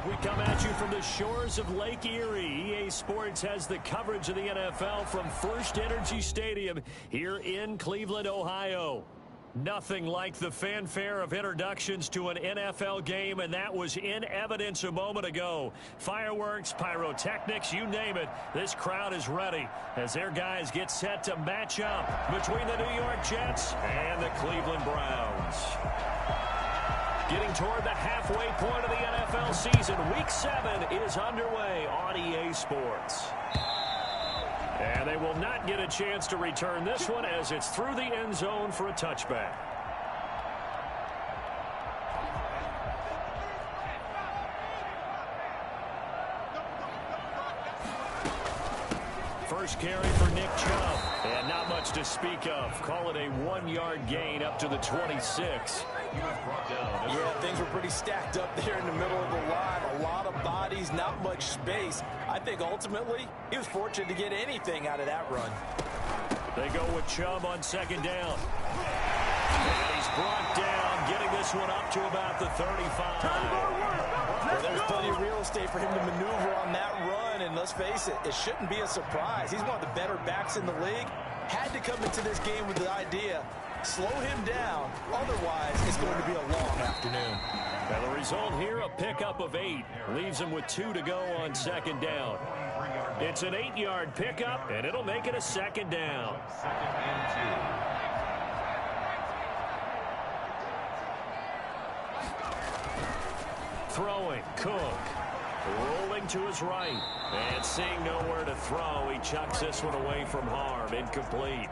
We come at you from the shores of Lake Erie. EA Sports has the coverage of the NFL from First Energy Stadium here in Cleveland, Ohio. Nothing like the fanfare of introductions to an NFL game, and that was in evidence a moment ago. Fireworks, pyrotechnics, you name it. This crowd is ready as their guys get set to match up between the New York Jets and the Cleveland Browns. Getting toward the halfway point of the NFL season, Week 7 is underway on EA Sports. And they will not get a chance to return this one as it's through the end zone for a touchback. First carry for Nick Chubb. And not much to speak of. Call it a 1-yard gain up to the 26. Yeah, things were pretty stacked up there in the middle of the line. A lot of bodies, not much space. I think ultimately he was fortunate to get anything out of that run. They go with Chubb on second down. And he's brought down, getting this one up to about the 35. Well, there's plenty of real estate for him to maneuver on that run, and let's face it, it shouldn't be a surprise. He's one of the better backs in the league. Had to come into this game with the idea, slow him down, otherwise it's going to be a long afternoon. And the result here, a pickup of 8. Leaves him with 2 to go on second down. It's an 8-yard pickup, and it'll make it a second down. Throwing, Cook. Rolling to his right. And seeing nowhere to throw, he chucks this one away from harm. Incomplete.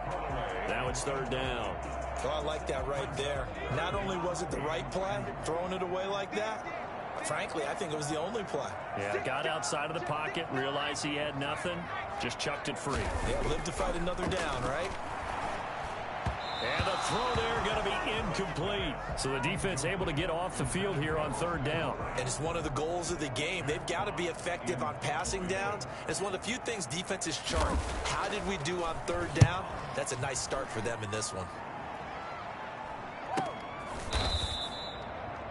Now it's third down. Oh, I like that right there. Not only was it the right play, throwing it away like that, frankly, I think it was the only play. Yeah, got outside of the pocket, realized he had nothing, just chucked it free. Yeah, live to fight another down, right? And the throw there going to be incomplete. So the defense able to get off the field here on third down. And it's one of the goals of the game. They've got to be effective on passing downs. It's one of the few things defenses chart. How did we do on third down? That's a nice start for them in this one.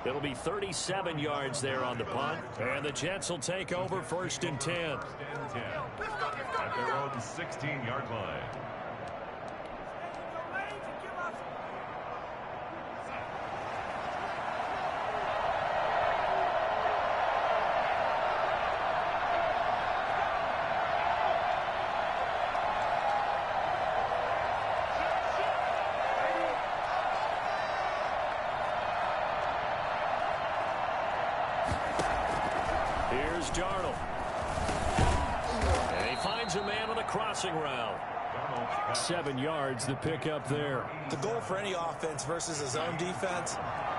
It'll be 37 yards there on the punt. And the Jets will take over first and 10. At their own 16-yard line. Here's Darnold. And he finds a man on a crossing route. 7 yards, the pickup there. The goal for any offense versus a zone defense,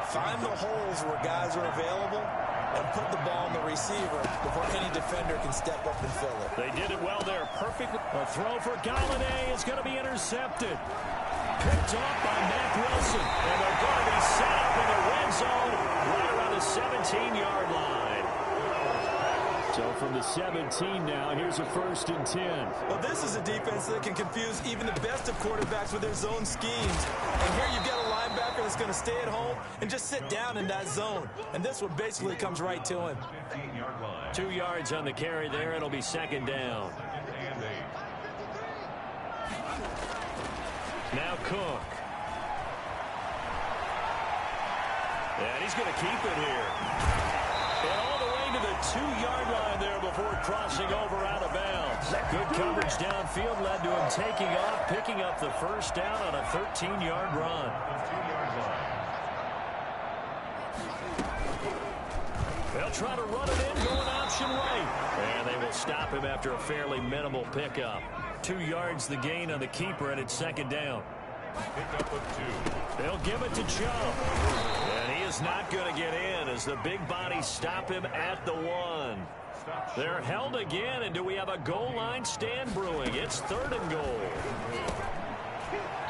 find the holes where guys are available and put the ball in the receiver before any defender can step up and fill it. They did it well there. Perfect. A throw for Galladay is going to be intercepted. Picked off by Mack Wilson. And they're going to be set up in the red zone right around the 17-yard line. So from the 17 now, here's a first and 10. Well, this is a defense that can confuse even the best of quarterbacks with their zone schemes. And here you've got a linebacker that's going to stay at home and just sit down in that zone. And this one basically comes right to him. 2 yards on the carry there. It'll be second down. Now Cook. And he's going to keep it here. And all the way to the 2-yard line there before crossing over out of bounds. Good coverage downfield led to him taking off, picking up the first down on a 13-yard run. They'll try to run it in, going option right. And they will stop him after a fairly minimal pickup. 2 yards the gain on the keeper, and it's second down. They'll give it to Chubb. And he is not going to get in as the big bodies stop him at the 1. They're held again, and do we have a goal line stand brewing? It's third and goal.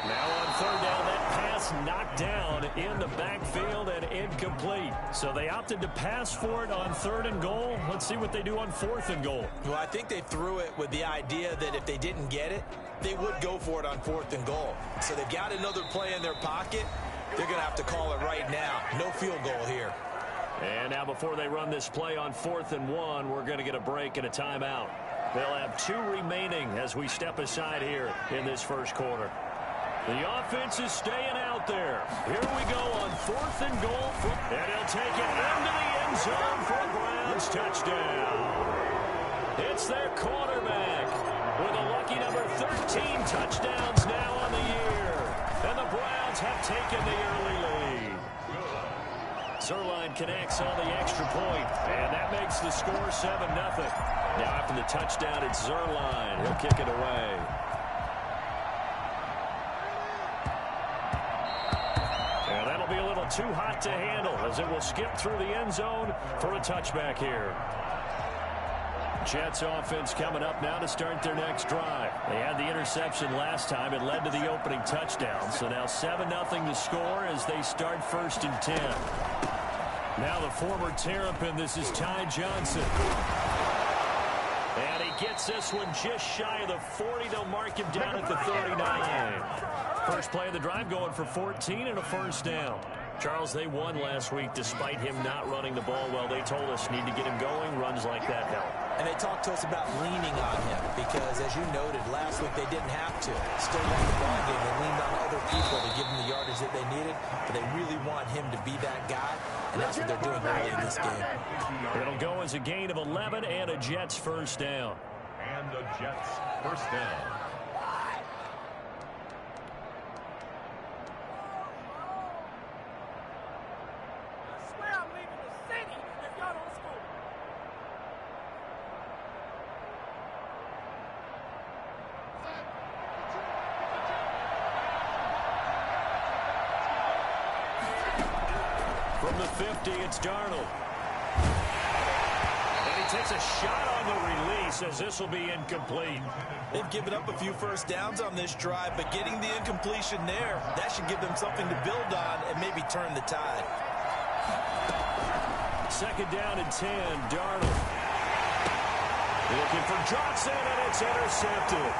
Now on third down, that pass knocked down in the backfield and incomplete. So they opted to pass for it on third and goal. Let's see what they do on fourth and goal. Well, I think they threw it with the idea that if they didn't get it, they would go for it on fourth and goal. So they've got another play in their pocket. They're going to have to call it right now. No field goal here. And now before they run this play on 4th and 1, we're going to get a break and a timeout. They'll have 2 remaining as we step aside here in this first quarter. The offense is staying out there. Here we go on 4th and goal. And he'll take it into the end zone for a Browns touchdown. It's their quarterback with a lucky number 13 touchdowns now on the year. And the Browns have taken the early lead. Zuerlein connects on the extra point, and that makes the score 7-0. Now after the touchdown, it's Zuerlein. He'll kick it away. And that'll be a little too hot to handle as it will skip through the end zone for a touchback here. Jets offense coming up now to start their next drive. They had the interception last time. It led to the opening touchdown. So now 7-0 to score as they start 1st and 10. Now the former Terrapin, this is Ty Johnson. And he gets this one just shy of the 40. They'll mark him down at the 39. First play of the drive going for 14 and a first down. Charles, they won last week despite him not running the ball well. They told us need to get him going. Runs like that help. And they talked to us about leaning on him because, as you noted, last week they didn't have to. Still won the ball game. They leaned on other people to give them the yardage that they needed, but they really want him to be that guy, and that's what they're doing early in this game. It'll go as a gain of 11 and a Jets first down. And the Jets first down. From the 50, it's Darnold. And he takes a shot on the release as this will be incomplete. They've given up a few first downs on this drive, but getting the incompletion there, that should give them something to build on and maybe turn the tide. 2nd down and 10, Darnold. Looking for Johnson, and it's intercepted.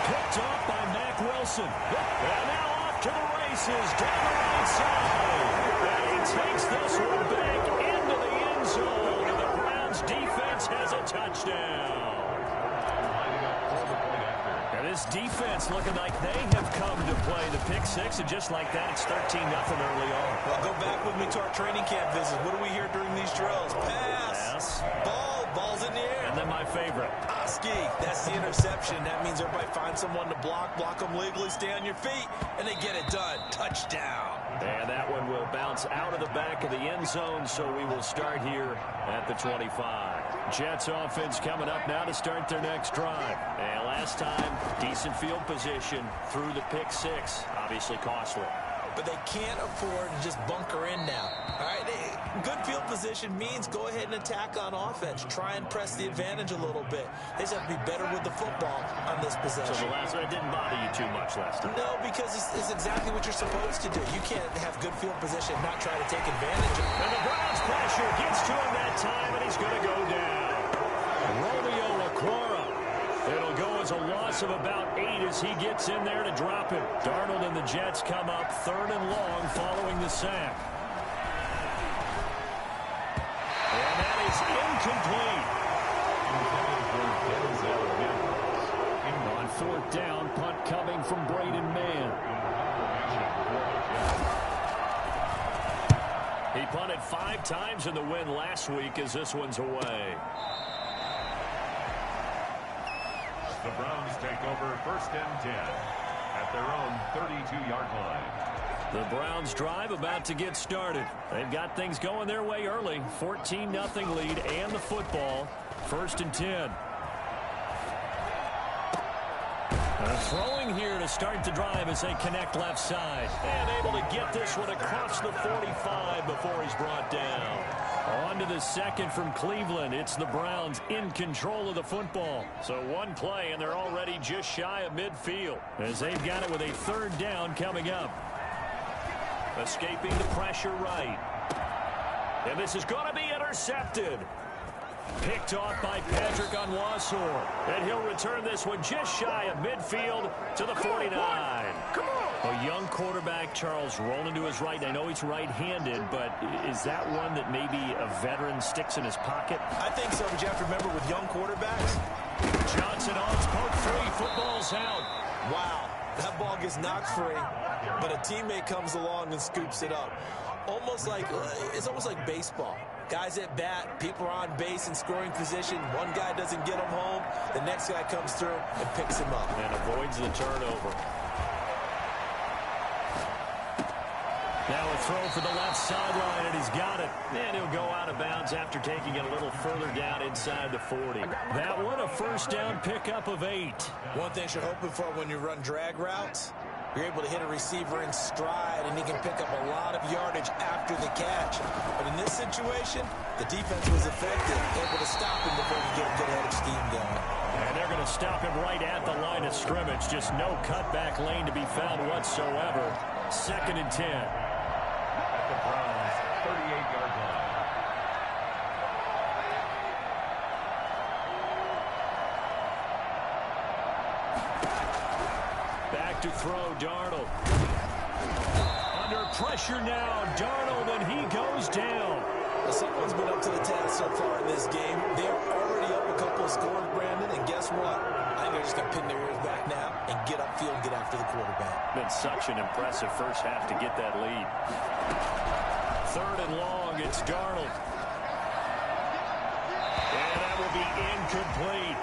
Picked off by Mack Wilson. And now off to the races down the right side. And he takes this one back into the end zone. And the Browns defense has a touchdown. And this defense looking like they have come to play the pick six. And just like that, it's 13-0 early on. Well, go back with me to our training camp visit. What do we hear during these drills? Pass. Ball's in the air. And then my favorite. Oski, that's the interception. That means everybody finds someone to block them legally, stay on your feet, and they get it done. Touchdown. And that one will bounce out of the back of the end zone, so we will start here at the 25. Jets offense coming up now to start their next drive. And last time, decent field position through the pick six. Obviously costly. But they can't afford to just bunker in now. All right, good field position means go ahead and attack on offense. Try and press the advantage a little bit. They just have to be better with the football on this possession. So the last one didn't bother you too much last time? No, because it's exactly what you're supposed to do. You can't have good field position and not try to take advantage of it. And the Browns pressure gets to him that time, and he's going to go down. Romeo Okwara. It'll go as a loss of about 8 as he gets in there to drop it. Darnold and the Jets come up 3rd and long following the sack. And that is incomplete. On 4th down, punt coming from Braden Mann. He punted 5 times in the win last week as this one's away. The Browns take over 1st and 10 at their own 32-yard line. The Browns drive about to get started. They've got things going their way early. 14-0 lead and the football. 1st and 10. Throwing here to start the drive as they connect left side. And able to get this one across the 45 before he's brought down. On to the second from Cleveland. It's the Browns in control of the football. So one play, and they're already just shy of midfield as they've got it with a 3rd down coming up. Escaping the pressure right. And this is going to be intercepted. Picked off by Patrick Onwuasor. And he'll return this one just shy of midfield to the 49. A young quarterback, Charles, rolling to his right. I know he's right-handed, but is that one that maybe a veteran sticks in his pocket? I think so, but you have to remember with young quarterbacks. Johnson on his poke free. Football's out. Wow, that ball gets knocked free, but a teammate comes along and scoops it up. It's almost like baseball. Guys at bat, people are on base in scoring position. One guy doesn't get him home. The next guy comes through and picks him up. And avoids the turnover. Now a throw for the left sideline, and he's got it. And he'll go out of bounds after taking it a little further down inside the 40. That one, a first down pickup of 8. One thing you're hoping for when you run drag routes, you're able to hit a receiver in stride, and he can pick up a lot of yardage after the catch. But in this situation, the defense was effective, able to stop him before he get a good head of steam going. And they're going to stop him right at the line of scrimmage. Just no cutback lane to be found whatsoever. 2nd and 10. At the Browns' 38-yard line. Back to throw, Darnold. Under pressure now, Darnold, and he goes down. Well, someone's been up to the task so far in this game. They're already up a couple of scores, Brandon, and guess what? I think they're just going to pin their ears back now and get upfield and get after the quarterback. Been such an impressive first half to get that lead. 3rd and long, it's Darnold. And that will be incomplete.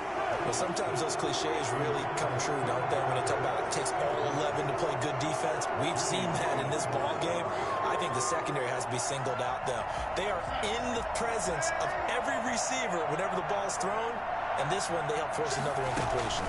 Well, sometimes those cliches really come true, don't they? When they talk about it takes all 11 to play good defense. We've seen that in this ball game. I think the secondary has to be singled out, though. They are in the presence of every receiver whenever the ball's thrown, and this one they help force another incompletion.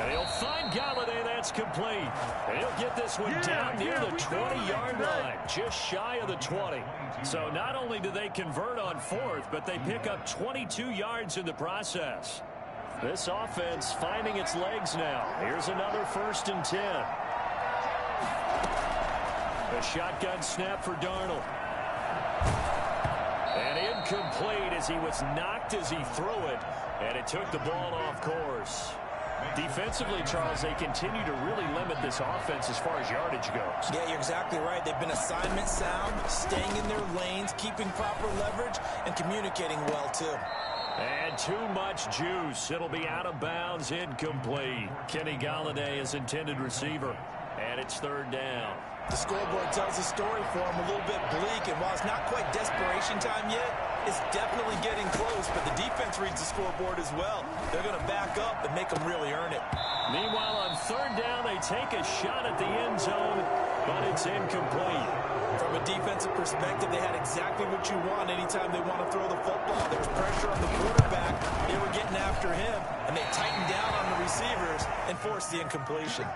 And he'll find Galladay. That's complete. And he'll get this one down near the 20-yard line, just shy of the 20. So not only do they convert on 4th, but they pick up 22 yards in the process. This offense finding its legs now. Here's another 1st and 10. A shotgun snap for Darnold. And incomplete as he was knocked as he threw it, and it took the ball off course. Defensively, Charles, they continue to really limit this offense as far as yardage goes. Yeah, you're exactly right. They've been assignment sound, staying in their lanes, keeping proper leverage, and communicating well, too. And too much juice. It'll be out of bounds, incomplete. Kenny Galladay is intended receiver, and it's 3rd down. The scoreboard tells a story for him, a little bit bleak, and while it's not quite desperation time yet, it's definitely getting close, but the defense reads the scoreboard as well. They're going to back up and make them really earn it. Meanwhile, on 3rd down, they take a shot at the end zone, but it's incomplete. From a defensive perspective, they had exactly what you want anytime they want to throw the football. There's pressure on the quarterback. They were getting after him, and they tightened down on the receivers and forced the incompletion.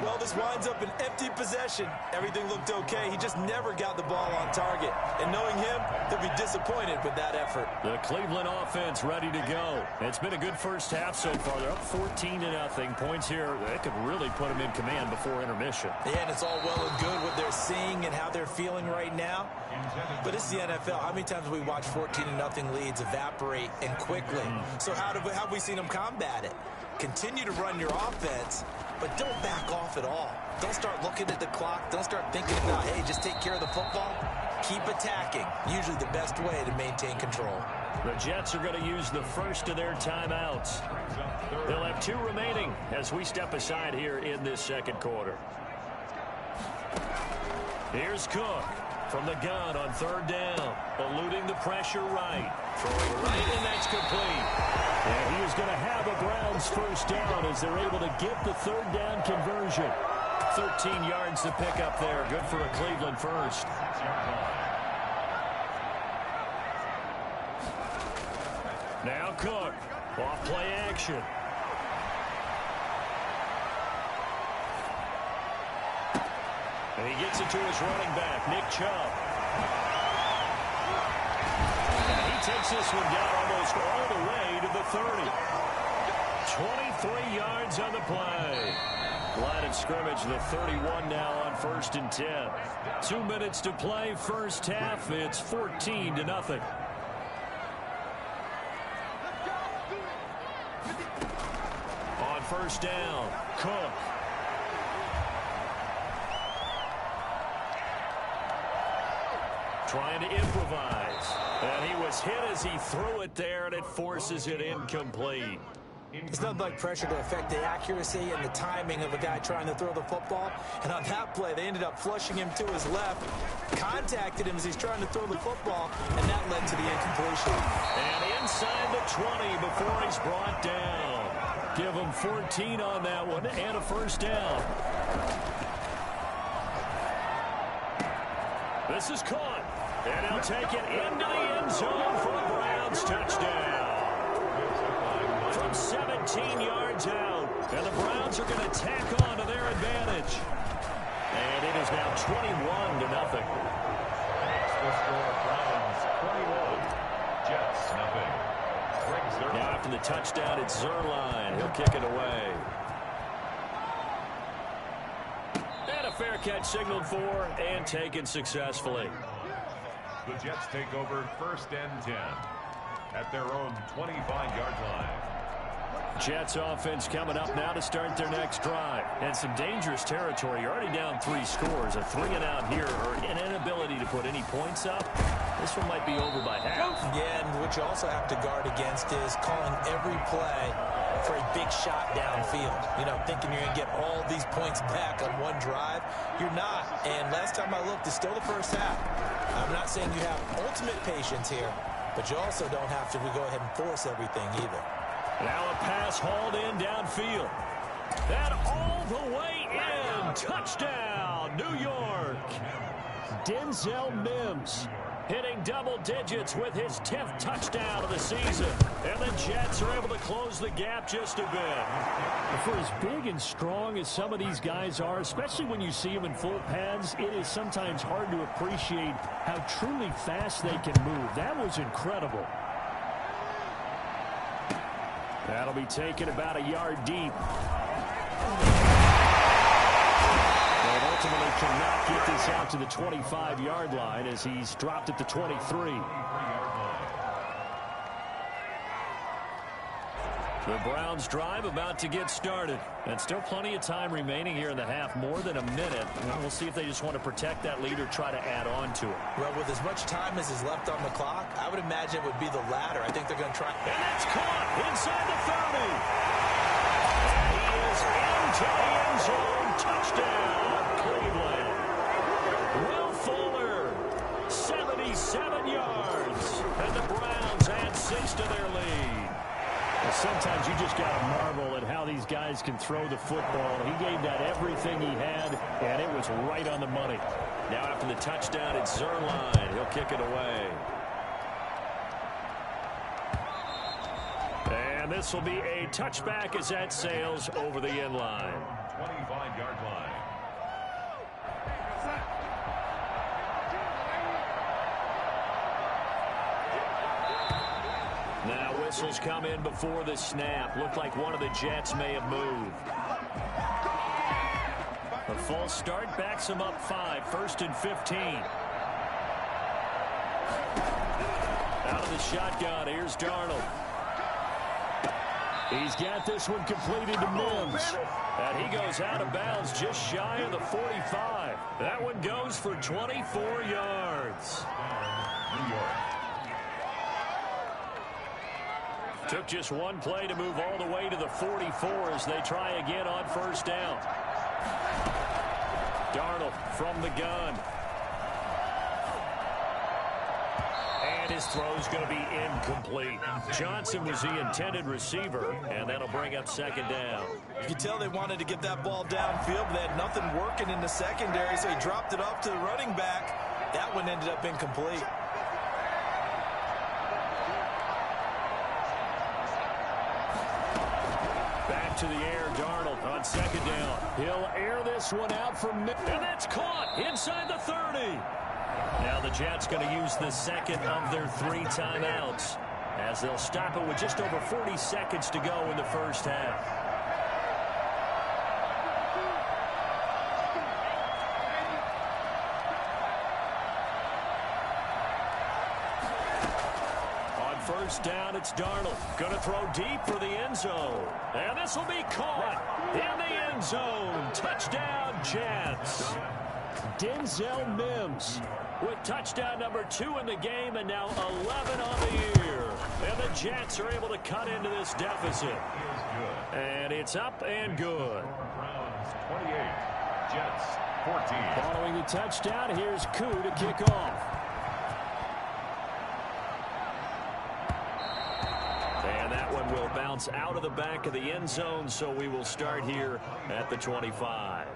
Well, this winds up an empty possession. Everything looked okay. He just never got the ball on target. And knowing him, they'll be disappointed with that effort. The Cleveland offense ready to go. It's been a good first half so far. They're up 14-0. Points here, they could really put them in command before intermission. Yeah, and it's all well and good what they're seeing and how they're feeling right now. But it's the NFL. How many times have we watched 14-0 leads evaporate and quickly? So how have we seen them combat it? Continue to run your offense, but don't back off at all. Don't start looking at the clock. Don't start thinking about, hey, just take care of the football. Keep attacking. Usually the best way to maintain control. The Jets are going to use the first of their timeouts. They'll have 2 remaining as we step aside here in this 2nd quarter. Here's Cook from the gun on 3rd down. Eluding the pressure right. Throwing right, and that's complete. And he is going to have a Browns first down as they're able to get the 3rd down conversion. 13 yards to pick up there. Good for a Cleveland first. Now Cook. Off play action. And he gets it to his running back, Nick Chubb. And he takes this one down almost all the way to the 30. 23 yards on the play. Line of scrimmage, the 31 now on 1st and 10. 2 minutes to play, first half. It's 14-0. On first down. Cook. Trying to improvise. And he was hit as he threw it there, and it forces it incomplete. It's nothing like pressure to affect the accuracy and the timing of a guy trying to throw the football. And on that play, they ended up flushing him to his left, contacted him as he's trying to throw the football, and that led to the incompletion. And inside the 20 before he's brought down. Give him 14 on that one and a first down. This is caught. And he'll take it into the end zone for a Browns touchdown. From 17 yards out. And the Browns are going to tack on to their advantage. And it is now 21-0. The score, Browns 21, Jets nothing. Now after the touchdown, it's Zuerlein. He'll kick it away. And a fair catch signaled for and taken successfully. The Jets take over 1st and 10 at their own 25-yard line. Jets offense coming up now to start their next drive. And some dangerous territory. You're already down 3 scores. A 3-and-out here or an inability to put any points up. This one might be over by half. Yeah, and what you also have to guard against is calling every play for a big shot downfield. You know, thinking you're going to get all these points back on one drive. You're not. And last time I looked, it's still the first half. I'm not saying you have ultimate patience here, but you also don't have to go ahead and force everything either. Now a pass hauled in downfield. And all the way in. Touchdown, New York. Denzel Mims hitting double digits with his 10th touchdown of the season. And the Jets are able to close the gap just a bit. For as big and strong as some of these guys are, especially when you see them in full pads, it is sometimes hard to appreciate how truly fast they can move. That was incredible. That'll be taken about a yard deep. And ultimately cannot get this out to the 25-yard line as he's dropped at the 23. The Browns drive about to get started. And still plenty of time remaining here in the half, more than a minute. And we'll see if they just want to protect that lead or try to add on to it. Well, with as much time as is left on the clock, I would imagine it would be the latter. I think they're going to try. And that's caught inside the 30. He is into the end zone. Touchdown, Cleveland. Will Fuller, 77 yards. And the Browns add 6 to their lead. Sometimes you just got to marvel at how these guys can throw the football. He gave that everything he had, and it was right on the money. Now after the touchdown, it's Zuerlein. He'll kick it away. And this will be a touchback as that sails over the end line. 25-yard line. Now whistles come in before the snap. Looked like one of the Jets may have moved. A false start backs him up 5. 1st and 15. Out of the shotgun. Here's Darnold. He's got this one completed to Mims. And he goes out of bounds just shy of the 45. That one goes for 24 yards. New York. Took just one play to move all the way to the 44 as they try again on 1st down. Darnold from the gun. And his throw's going to be incomplete. Johnson was the intended receiver, and that'll bring up 2nd down. You could tell they wanted to get that ball downfield, but they had nothing working in the secondary, so he dropped it off to the running back. That one ended up incomplete. Back to the air, Darnold on 2nd down. He'll air this one out from mid, and that's caught inside the 30. Now the Jets going to use the 2nd of their 3 timeouts as they'll stop it with just over 40 seconds to go in the 1st half. On first down. It's Darnold. Going to throw deep for the end zone. And this will be caught in the end zone. Touchdown, Jets. Denzel Mims with touchdown number 2 in the game and now 11 on the year. And the Jets are able to cut into this deficit. And it's up and good. Browns 28, Jets 14. Following the touchdown, here's Koo to kick off. And that one will bounce out of the back of the end zone, so we will start here at the 25.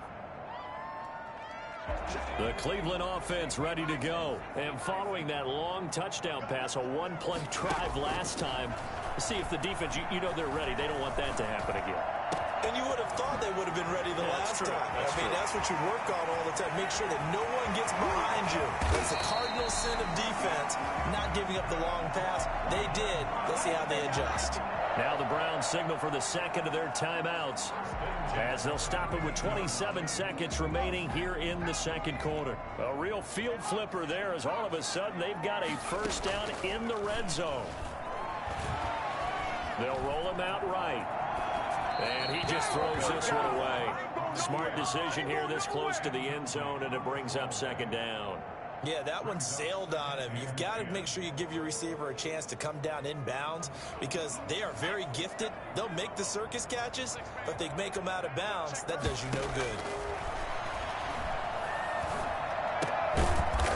The Cleveland offense ready to go. And following that long touchdown pass, a one-play drive last time, see if the defense, you know they're ready. They don't want that to happen again. And you would have thought they would have been ready the last time. That's what you work on all the time. Make sure that no one gets behind you. That's the cardinal sin of defense, not giving up the long pass. They did. Let's see how they adjust. Now the Browns signal for the second of their timeouts as they'll stop it with 27 seconds remaining here in the second quarter. A real field flipper there as all of a sudden they've got a first down in the red zone. They'll roll him out right. And he just throws this one away. Smart decision here this close to the end zone, and it brings up second down. Yeah, that one sailed on him. You've got to make sure you give your receiver a chance to come down inbounds because they are very gifted. They'll make the circus catches, but they make them out of bounds. That does you no good.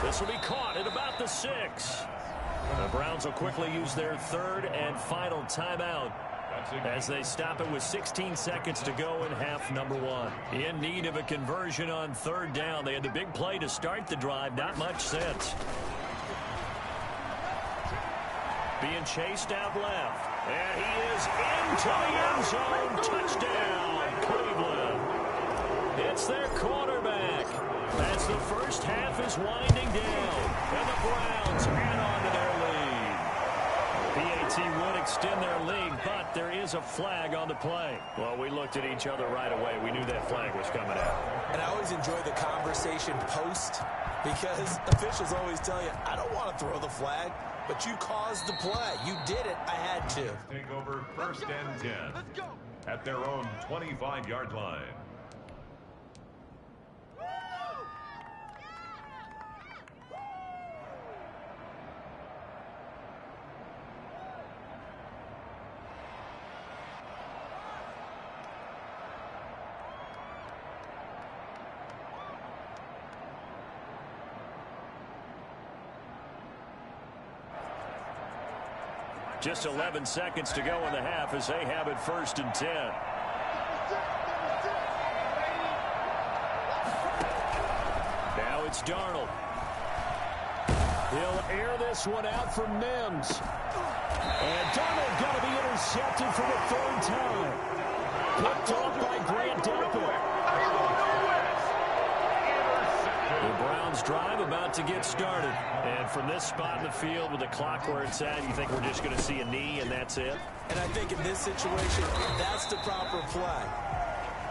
This will be caught at about the 6. The Browns will quickly use their third and final timeout as they stop it with 16 seconds to go in half number 1. In need of a conversion on third down. They had the big play to start the drive. Not much sense. Being chased out left. And he is into the end zone. Touchdown, Cleveland. It's their quarterback. As the first half is winding down. And the Browns add on to their lead. PAT would extend their lead, but there is a flag on the play. Well, we looked at each other right away. We knew that flag was coming out. And I always enjoy the conversation post because officials always tell you, I don't want to throw the flag, but you caused the play. You did it. I had to. Take over first and 10 at their own 25-yard line. Just 11 seconds to go in the half as they have it first and 10. Now it's Darnold. He'll air this one out for Mims. And Darnold going to be intercepted for the third time. Picked off by Grant Delpit. The Browns drive about to get started. And from this spot in the field with the clock where it's at, you think we're just going to see a knee and that's it? And I think in this situation, that's the proper play.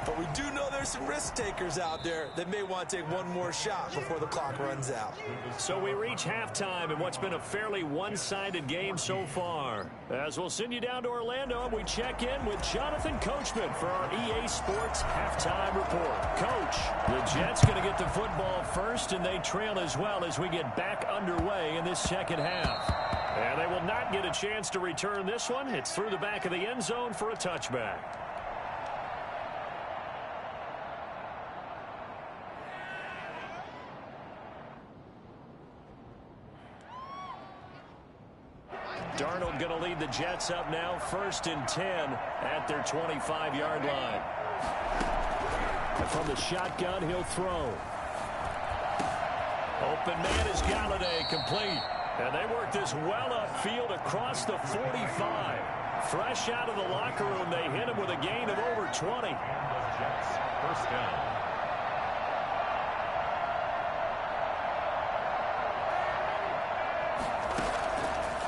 But we do know there's some risk takers out there that may want to take one more shot before the clock runs out. So we reach halftime in what's been a fairly one-sided game so far. As we'll send you down to Orlando, we check in with Jonathan Coachman for our EA Sports Halftime Report. Coach, the Jets going to get the football first, and they trail as well as we get back underway in this second half. And they will not get a chance to return this one. It's through the back of the end zone for a touchback. Darnold going to lead the Jets up now, first and 10 at their 25-yard line. And from the shotgun, he'll throw. Open man is Galladay, complete. And they work this well upfield across the 45. Fresh out of the locker room, they hit him with a gain of over 20. Jets first down.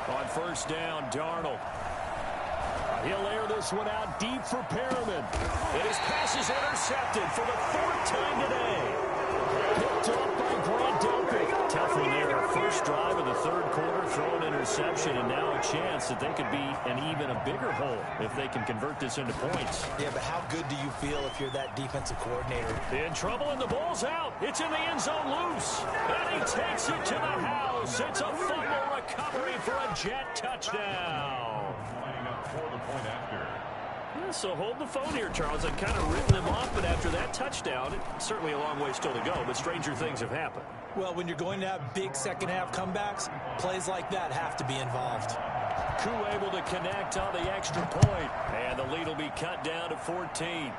On first down, Darnold. He'll air this one out deep for Perriman. And his pass is intercepted for the 4th time today. Picked off by Grant Delpit. Tough one there. First first drive of the third quarter, throw an interception, and now a chance that they could be in even a bigger hole if they can convert this into points. Yeah, but how good do you feel if you're that defensive coordinator? In trouble, and the ball's out. It's in the end zone loose. And he takes it to the house. It's a fumble recovery for a Jet touchdown. Lining up for the point after. Yeah, so hold the phone here, Charles. I've kind of written them off, but after that touchdown, it's certainly a long way still to go, but stranger things have happened. Well, when you're going to have big second-half comebacks, plays like that have to be involved. Koo able to connect on the extra point, and the lead will be cut down to 14.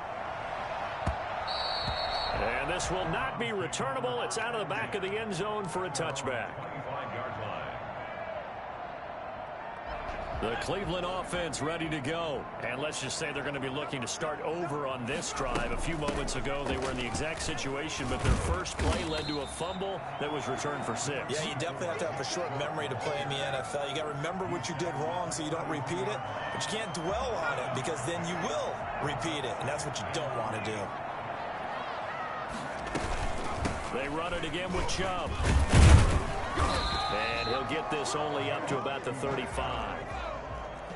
And this will not be returnable. It's out of the back of the end zone for a touchback. 25-yard line. The Cleveland offense ready to go. And let's just say they're going to be looking to start over on this drive. A few moments ago, they were in the exact situation, but their first play led to a fumble that was returned for 6. Yeah, you definitely have to have a short memory to play in the NFL. You got to remember what you did wrong so you don't repeat it, but you can't dwell on it because then you will repeat it, and that's what you don't want to do. They run it again with Chubb. And he'll get this only up to about the 35.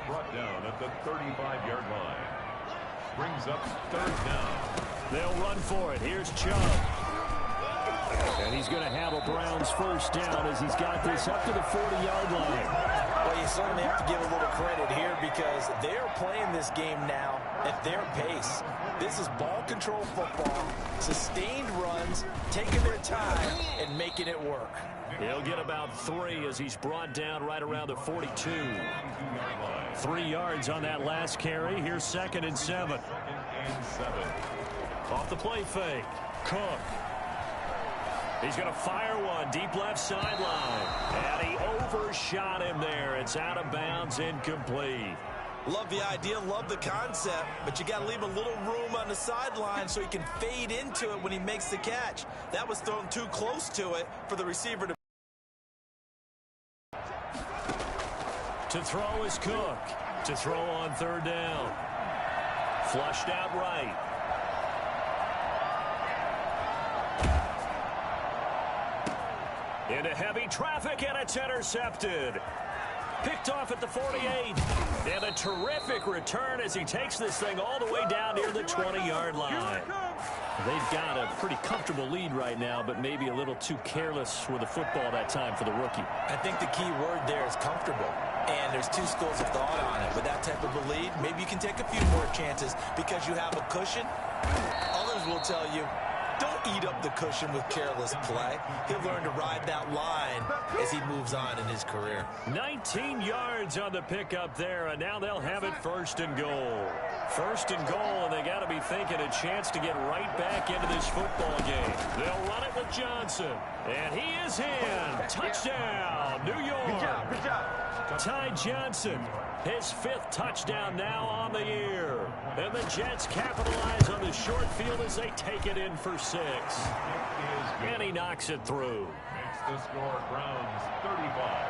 Brought down at the 35-yard line. Brings up third down. They'll run for it. Here's Chubb. And he's going to have a Browns first down as he's got this up to the 40-yard line. Well, you certainly have to give a little credit here because they are playing this game now at their pace. This is ball control football, sustained runs, taking their time, and making it work. He'll get about 3 as he's brought down right around the 42. 3 yards on that last carry. Here's 2nd and 7. Off the play fake. Cook. He's going to fire one deep left sideline. And he overshot him there. It's out of bounds, incomplete. Love the idea, love the concept, but you got to leave a little room on the sideline so he can fade into it when he makes the catch. That was thrown too close to it for the receiver to throw is Cook. To throw on third down. Flushed out right. Into heavy traffic, and it's intercepted. Picked off at the 48. And a terrific return as he takes this thing all the way down near the 20-yard line. They've got a pretty comfortable lead right now, but maybe a little too careless with the football that time for the rookie. I think the key word there is comfortable. And there's two schools of thought on it. With that type of a lead, maybe you can take a few more chances because you have a cushion. Others will tell you, don't eat up the cushion with careless play. He'll learn to ride that line as he moves on in his career. 19 yards on the pickup there, and now they'll have it 1st and goal. 1st and goal, and they got to be thinking a chance to get right back into this football game. They'll run it with Johnson, and he is in. Touchdown, New York. Good job. Ty Johnson, his 5th touchdown now on the year. And the Jets capitalize on the short field as they take it in for 6. And he knocks it through. Makes the score Browns 35.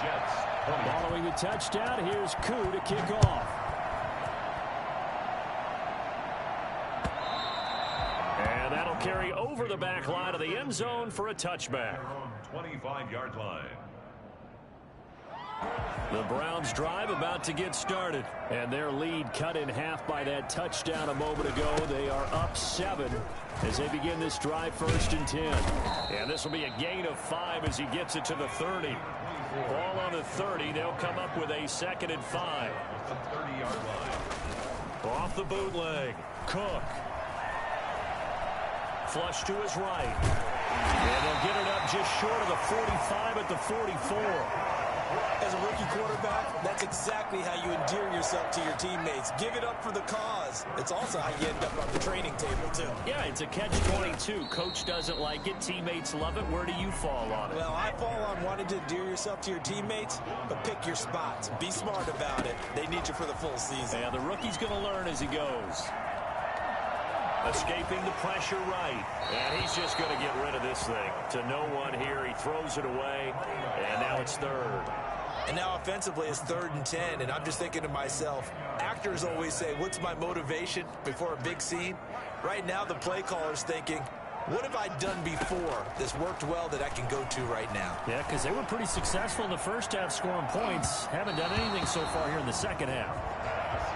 Jets 20. Following the touchdown, here's Koo to kick off. And that'll carry over the back line of the end zone for a touchback. 25-yard line. The Browns drive about to get started, and their lead cut in half by that touchdown a moment ago. They are up 7 as they begin this drive 1st and 10. And this will be a gain of 5 as he gets it to the 30. Ball on the 30. They'll come up with a 2nd and 5. The 30-yard line. Off the bootleg. Cook. Flush to his right. And they'll get it up just short of the 45 at the 44. As a rookie quarterback, that's exactly how you endear yourself to your teammates. Give it up for the cause. It's also how you end up on the training table, too. Yeah, it's a catch-22. Coach doesn't like it. Teammates love it. Where do you fall on it? Well, I fall on wanting to endear yourself to your teammates, but pick your spots. Be smart about it. They need you for the full season. Yeah, the rookie's going to learn as he goes. Escaping the pressure right. And he's just going to get rid of this thing. To no one here. He throws it away. And now it's 3rd. And now offensively it's 3rd and 10. And I'm just thinking to myself, actors always say, what's my motivation before a big scene? Right now the play caller's thinking, What have I done before that's worked well that I can go to right now? Yeah, because they were pretty successful in the first half scoring points. Haven't done anything so far here in the second half.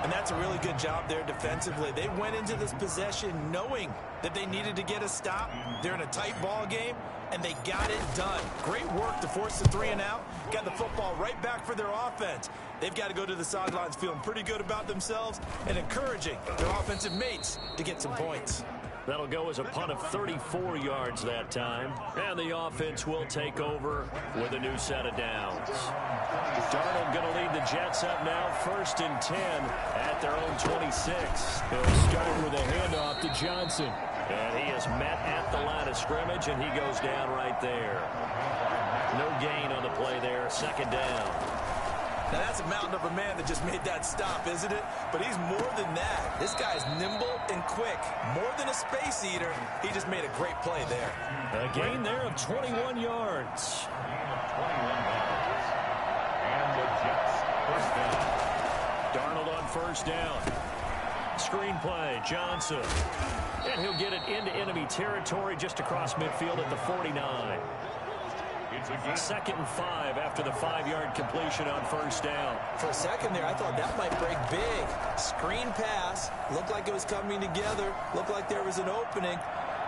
And that's a really good job there defensively. They went into this possession knowing that they needed to get a stop. They're in a tight ball game, and they got it done. Great work to force the 3 and out. Got the football right back for their offense. They've got to go to the sidelines feeling pretty good about themselves and encouraging their offensive mates to get some points. That'll go as a punt of 34 yards that time. And the offense will take over with a new set of downs. Darnold going to lead the Jets up now, 1st and 10 at their own 26. They'll start with a handoff to Johnson. And he is met at the line of scrimmage, and he goes down right there. No gain on the play there, 2nd down. Now, that's a mountain of a man that just made that stop, isn't it? But he's more than that. This guy's nimble and quick. More than a space eater, he just made a great play there. A gain there of 21 yards. And the Jets, 1st down. Darnold on 1st down. Screen play, Johnson. And he'll get it into enemy territory just across midfield at the 49. It's a 2nd and 5 after the 5-yard completion on 1st down. For a second there, I thought that might break big. Screen pass. Looked like it was coming together. Looked like there was an opening.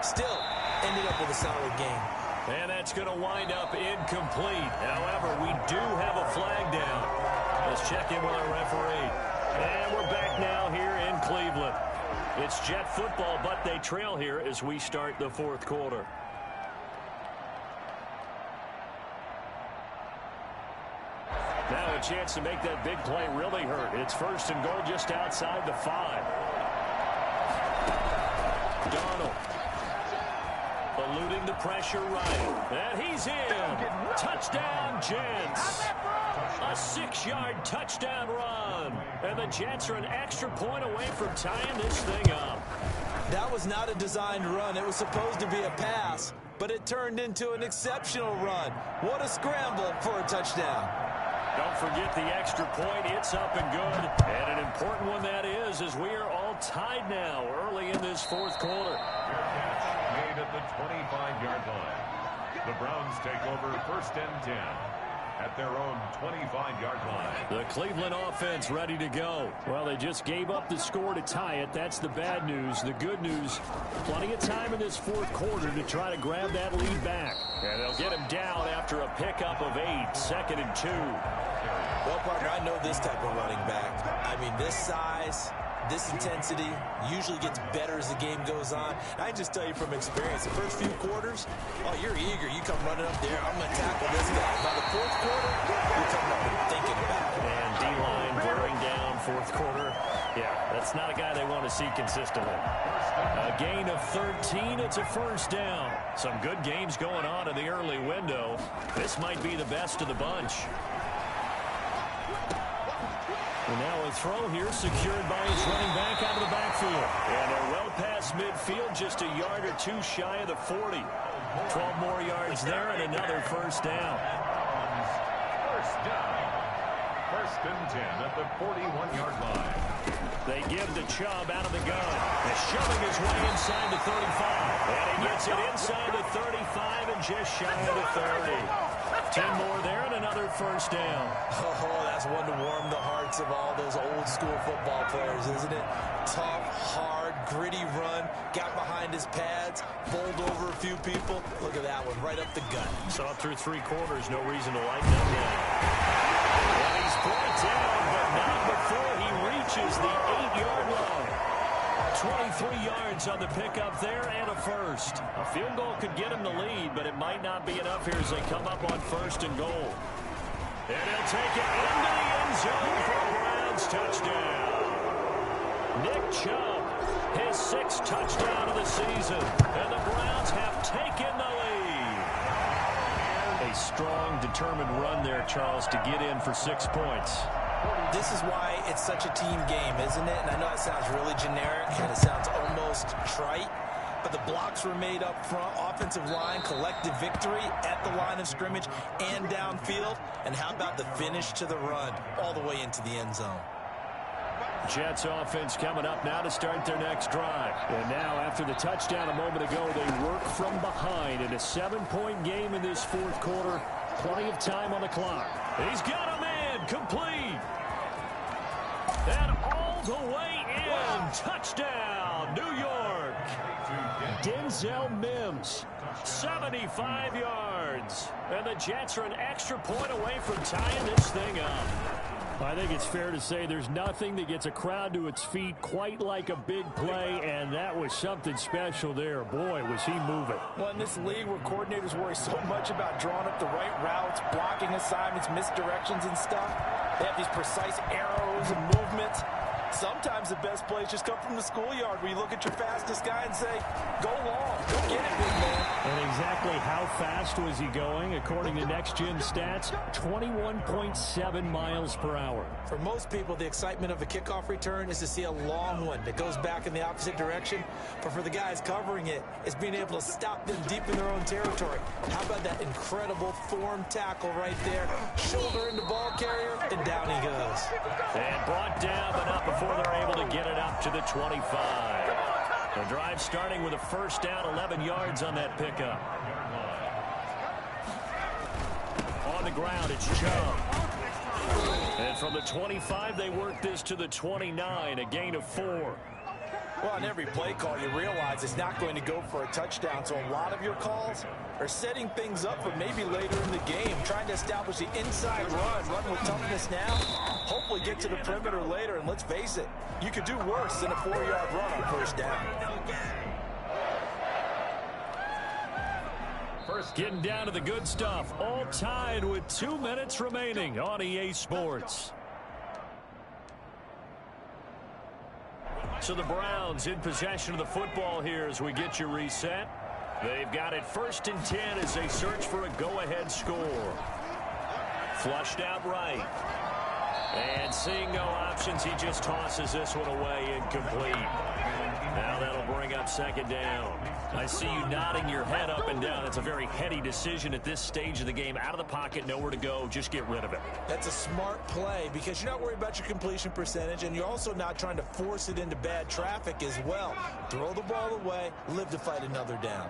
Still ended up with a solid game. And that's going to wind up incomplete. However, we do have a flag down. Let's check in with our referee. And we're back now here in Cleveland. It's Jet football, but they trail here as we start the 4th quarter. Now a chance to make that big play really hurt. It's 1st and goal just outside the 5. Darnold eluding the pressure right. And he's in. Touchdown, Jets. A 6-yard touchdown run. And the Jets are an extra point away from tying this thing up. That was not a designed run. It was supposed to be a pass, but it turned into an exceptional run. What a scramble for a touchdown. Don't forget the extra point. It's up and good. And an important one that is, as we are all tied now early in this 4th quarter. Catch made at the 25-yard line. The Browns take over 1st and 10 at their own 25-yard line. The Cleveland offense ready to go. Well, they just gave up the score to tie it. That's the bad news. The good news, plenty of time in this 4th quarter to try to grab that lead back. And they'll get him down after a pickup of 8, 2nd and 2. Well, partner, I know this type of running back. I mean, this size, this intensity usually gets better as the game goes on. I just tell you from experience, the first few quarters, oh, you're eager. You come running up there. I'm going to tackle this guy. By the 4th quarter, you're coming up and thinking about it. And D-line wearing down 4th quarter. Yeah, that's not a guy they want to see consistently. A gain of 13. It's a 1st down. Some good games going on in the early window. This might be the best of the bunch. And now a throw here secured by his running back out of the backfield. And they're well past midfield, just a yard or 2 shy of the 40. 12 more yards there and another 1st down. 1st down. 1st and 10 at the 41-yard line. They give the Chubb out of the gun. He's shoving his way inside the 35. And he gets it inside the 35 and just shy of the 30. 10 more there and another 1st down. Oh, that's one to warm the hearts of all those old school football players, isn't it? Tough, hard, gritty run. Got behind his pads, bowled over a few people. Look at that one, right up the gut. Saw through 3 quarters, no reason to lighten up now. And he's brought down, but not before he reaches the 8-yard line. 23 yards on the pickup there and a 1st. A field goal could get him the lead, but it might not be enough here as they come up on 1st and goal. And he'll take it into the end zone for a Browns touchdown. Nick Chubb, his 6th touchdown of the season. And the Browns have taken the lead. A strong, determined run there, Charles, to get in for 6 points. This is why it's such a team game, isn't it? And I know it sounds really generic and it sounds almost trite, but the blocks were made up front, offensive line, collective victory at the line of scrimmage and downfield. And how about the finish to the run all the way into the end zone? Jets offense coming up now to start their next drive. And now after the touchdown a moment ago, they work from behind in a 7-point game in this fourth quarter. Plenty of time on the clock. He's got a man complete. And all the way in. Touchdown, New York. Denzel Mims, 75 yards. And the Jets are an extra point away from tying this thing up. I think it's fair to say there's nothing that gets a crowd to its feet quite like a big play, and that was something special there. Boy, was he moving. Well, in this league where coordinators worry so much about drawing up the right routes, blocking assignments, misdirections and stuff, they have these precise arrows and movements. Sometimes the best plays just come from the schoolyard where you look at your fastest guy and say, go long, go get it, big man. And exactly how fast was he going? According to Next Gen Stats, 21.7 miles per hour. For most people, the excitement of a kickoff return is to see a long one that goes back in the opposite direction. But for the guys covering it, it's being able to stop them deep in their own territory. How about that incredible form tackle right there? Shoulder into ball carrier, and down he goes. And brought down, but not before they're able to get it up to the 25. The drive starting with a first down, 11 yards on that pickup. On the ground, it's Chubb. And from the 25, they work this to the 29, a gain of 4. Well, on every play call, you realize it's not going to go for a touchdown. So a lot of your calls are setting things up for maybe later in the game, trying to establish the inside run with toughness now, hopefully get to the perimeter later. And let's face it, you could do worse than a 4-yard run on first down. Getting down to the good stuff, all tied with 2 minutes remaining on EA Sports. So the Browns in possession of the football here as we get you reset. They've got it 1st and 10 as they search for a go-ahead score. Flushed out right. And seeing no options, he just tosses this one away, incomplete. Now that'll bring up 2nd down. I see you nodding your head up and down. It's a very heady decision at this stage of the game. Out of the pocket, nowhere to go. Just get rid of it. That's a smart play because you're not worried about your completion percentage, and you're also not trying to force it into bad traffic as well. Throw the ball away, live to fight another down.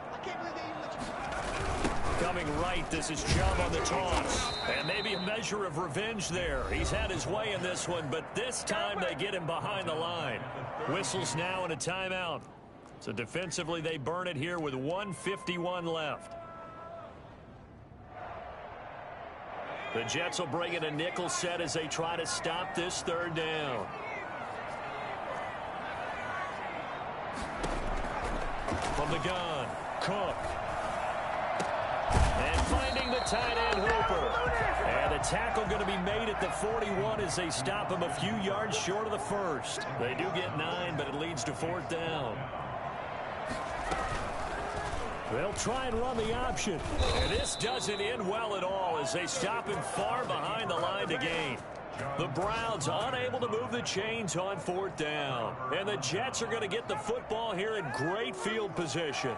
Coming right, this is Chubb on the toss. And maybe a measure of revenge there. He's had his way in this one, but this time they get him behind the line. Whistles now and a timeout. So defensively, they burn it here with 1:51 left. The Jets will bring in a nickel set as they try to stop this 3rd down. From the gun, Cook. And finding the tight end, Hooper. And the tackle going to be made at the 41 as they stop him a few yards short of the 1st. They do get 9, but it leads to 4th down. They'll try and run the option. And this doesn't end well at all as they stop him far behind the line to gain. The Browns unable to move the chains on 4th down. And the Jets are going to get the football here in great field position.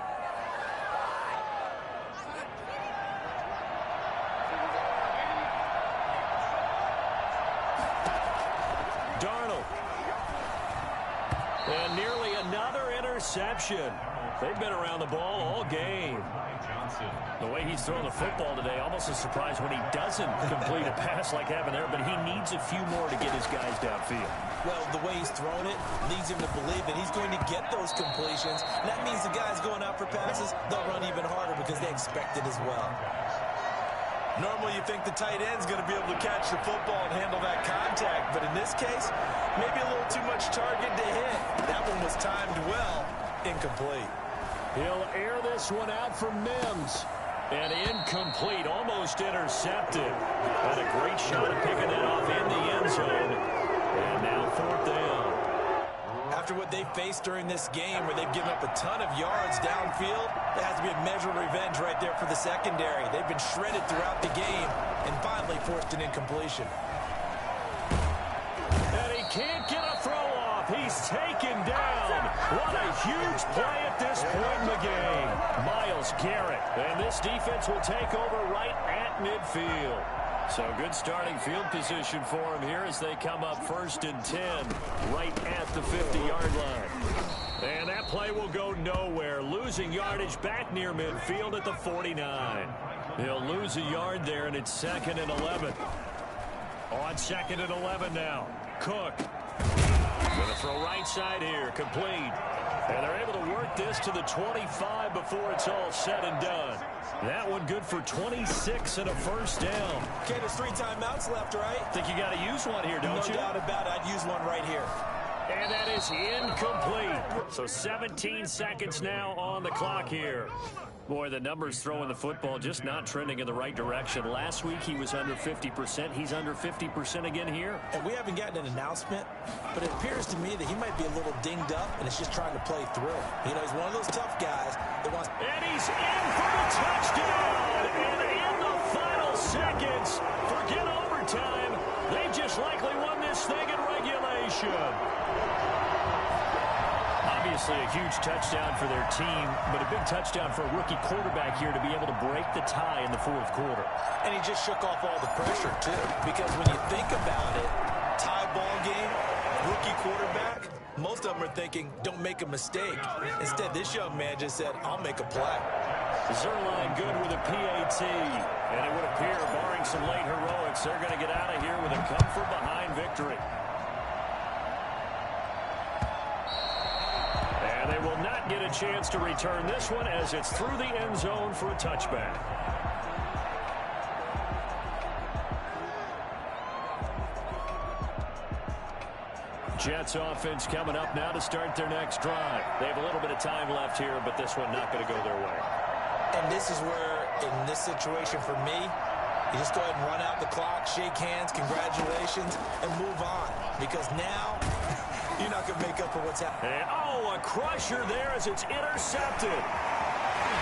Darnold. And nearly another interception. They've been around the ball all game. The way he's throwing the football today, almost a surprise when he doesn't complete a pass like happened there, but he needs a few more to get his guys downfield. Well, the way he's thrown it leads him to believe that he's going to get those completions. And that means the guys going out for passes, they'll run even harder because they expect it as well. Normally you think the tight end's going to be able to catch the football and handle that contact, but in this case, maybe a little too much target to hit. That one was timed well, incomplete. He'll air this one out for Mims. And incomplete, almost intercepted. And a great shot at picking that off in the end zone. And now 4th down. After what they faced during this game where they've given up a ton of yards downfield, there has to be a measure of revenge right there for the secondary. They've been shredded throughout the game and finally forced an incompletion. And he can't get a throw off. He's taken down. What a huge play at this point in the game. Myles Garrett. And this defense will take over right at midfield. So good starting field position for him here as they come up 1st and 10 right at the 50-yard line. And that play will go nowhere. Losing yardage back near midfield at the 49. He'll lose a yard there, and it's 2nd and 11. On 2nd and 11 now. Cook. Going to throw right side here. Complete. And they're able to work this to the 25 before it's all said and done. That one good for 26 and a first down. Okay, there's 3 timeouts left, right? Think you got to use one here, don't you? No doubt about it. I'd use one right here. And that is incomplete. So 17 seconds now on the clock here. Boy, the numbers throwing the football just not trending in the right direction. Last week he was under 50%. He's under 50% again here. And we haven't gotten an announcement, but it appears to me that he might be a little dinged up and is just trying to play through. You know, he's one of those tough guys that wants... And he's in for the touchdown! And in the final seconds, forget overtime. They just likely won this thing in regulation. Obviously a huge touchdown for their team, but a big touchdown for a rookie quarterback here to be able to break the tie in the 4th quarter. And he just shook off all the pressure, too. Because when you think about it, tie ball game, rookie quarterback, most of them are thinking, don't make a mistake. Instead, this young man just said, I'll make a play. Zuerlein good with a PAT. And it would appear, barring some late heroics, they're going to get out of here with a come-from-behind victory. And they will not get a chance to return this one as it's through the end zone for a touchback. Jets offense coming up now to start their next drive. They have a little bit of time left here, but this one not going to go their way. And this is where, in this situation for me, you just go ahead and run out the clock, shake hands, congratulations, and move on. Because now, you're not going to make up for what's happening. And, a crusher there as it's intercepted.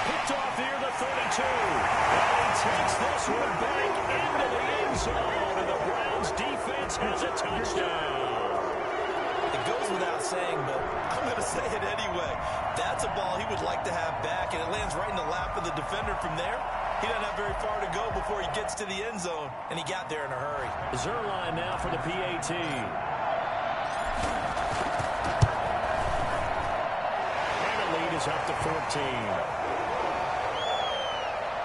Picked off here, the 32. And he takes this one back into the end zone, and the Browns defense has a touchdown. It goes without saying, but I'm going to say it anyway. That's a ball he would like to have back, and it lands right in the lap of the defender from there. He doesn't have very far to go before he gets to the end zone, and he got there in a hurry. Zuerlein now for the PAT. Is up to 14.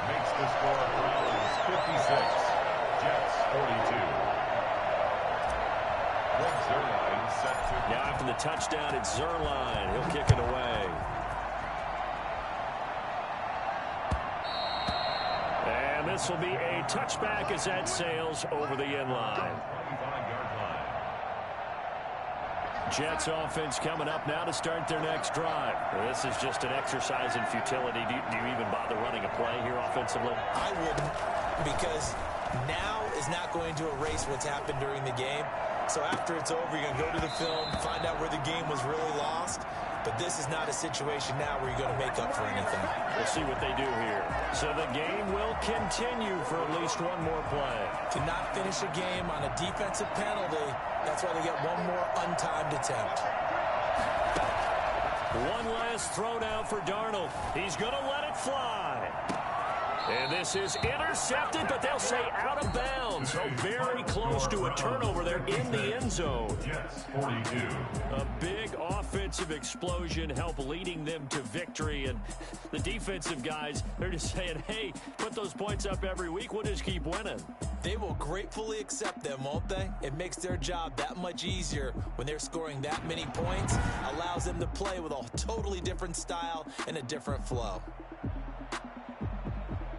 Makes the score Browns 56, Jets 42. Greg Zuerlein set to... Now after the touchdown, it's Zuerlein. He'll kick it away. And this will be a touchback as that sails over the end line. 25-yard line. Jets offense coming up now to start their next drive. Well, this is just an exercise in futility. Do you even bother running a play here offensively? I wouldn't, because now is not going to erase what's happened during the game. So after it's over, you're going to go to the film, find out where the game was really lost. But this is not a situation now where you're going to make up for anything. We'll see what they do here. So the game will continue for at least one more play. To not finish a game on a defensive penalty, that's why they get one more untimed attempt. One last throw now for Darnold. He's going to let it fly. And this is intercepted, but they'll say out of bounds. So very close to a turnover there in the end zone. Jets 42. A big offensive explosion help leading them to victory. And the defensive guys, they're just saying, hey, put those points up every week. We'll just keep winning. They will gratefully accept them, won't they? It makes their job that much easier when they're scoring that many points. Allows them to play with a totally different style and a different flow.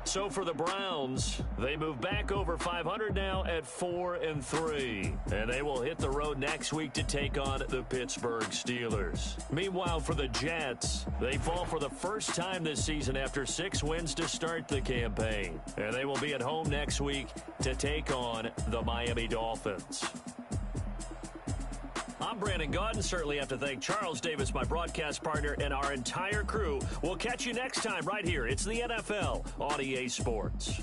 So for the Browns, they move back over 500 now at 4-3. And they will hit the road next week to take on the Pittsburgh Steelers. Meanwhile, for the Jets, they fall for the first time this season after 6 wins to start the campaign. And they will be at home next week to take on the Miami Dolphins. I'm Brandon Gaudin. Certainly have to thank Charles Davis, my broadcast partner, and our entire crew. We'll catch you next time right here. It's the NFL on EA Sports.